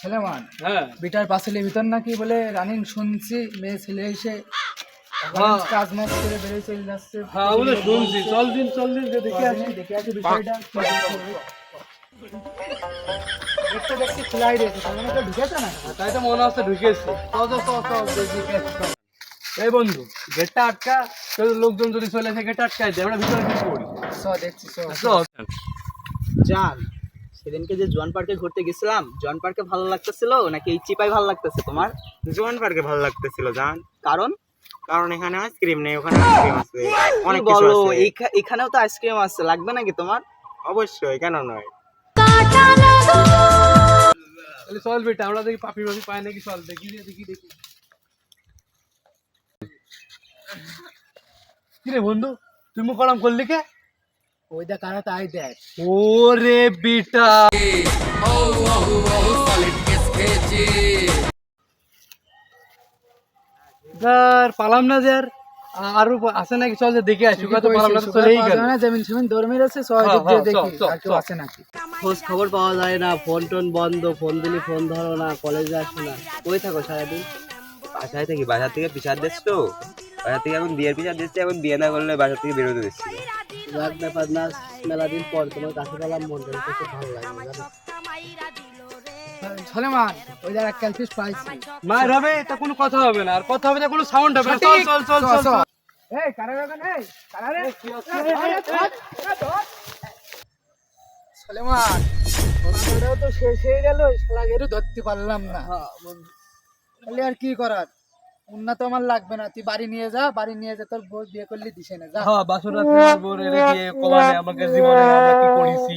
ছেলেমান হ্যাঁ বিটার পাশের ভিতর নাকি বলে রানিং শুনছি, মেয়ে ছেলে এসে কাজ মাজ করে বেরিয়ে চলে যাচ্ছে। হ্যাঁ বলে শুনছি, চল দিন যে দেখে আসি। দেখে আসি বিষয়টা কি হচ্ছে। দেখতে দেখতে খোলাই রয়েছে, তার মানে তো ঢুকেছে না। তাই তো মনে হচ্ছে ঢুকেছে। চল দেখে আসি, চল। এই বন্ধু, গেটটা আটকা, তোর লোকজন যদি চলে আসে গেটটা আটকাই দে, আমরা ভিতরে কি করি? দেখছি চল। জান, সেদিনকে যে জোয়ান পার্কে ঘুরতে গেছিলাম, জোয়ান পার্কে ভালো লাগতেছিল নাকি এই চিপাই ভালো লাগতেছে তোমার? জোয়ান পার্কে ভালো লাগতেছিল জান, কারণ কারণ এখানে আইসক্রিম নেই, ওখানে আইসক্রিম আছে, অনেক কি কিছু বলো, আছে। এখানেও তো আইসক্রিম আছে, লাগবে নাকি তোমার? অবশ্যই, কেন নয়। তাহলে চল বেটা, আমরা দেখি পাপি পাই নাকি, চল দেখি। কিরে বন্ধু, তুই মুখ গরম করলি কে? ওই দেখ কারা তাই দেখ। ওরে বেটা, পালাম না যে আরো আছে নাকি, চল যে দেখে আসি। তো পালাম না, চলেই গেল। যেমন সেমন দৌড় মেরেছে, দেখি আর কেউ আছে নাকি। খোঁজ খবর পাওয়া যায় না, ফোন টোন বন্ধ, ফোন দিলে ফোন ধরো না, কলেজে আসো না, কই থাকো সারাদিন? বাসায় থাকি, বাসা থেকে পিছার দিচ্ছ তো, বাসা থেকে এখন বিয়ের পিছার দিচ্ছে, এখন বিয়ে না করলে বাসা থেকে বেরোতে দিচ্ছি না। যাক ব্যাপার না, মেলা দিন পর তোমার কাছে পেলাম, মনটা খুব ভালো লাগে জানো? সলেমান, ওই দেখ ক্যালফিশ পাইছি। মায়ের হবে তা কোনো কথা হবে না, আর কথা হবে না কোনো সাউন্ড হবে না। চল এই কারা গেল, এই কারা রে? সলেমান, ওনাটাও তো শেষ হয়ে গেল, শালা এরও ধরতে পারলাম না। তাহলে আর কি করার, উন্না তো আমার লাগবে না, তুই বাড়ি নিয়ে যা, তোর বউ বিয়ে করলে দিছে না, যা। হ্যাঁ, বাসর রাত্রে আমার বউর এটা গিয়ে কমানে আমাকে জীবনে আমরা কি করেছি।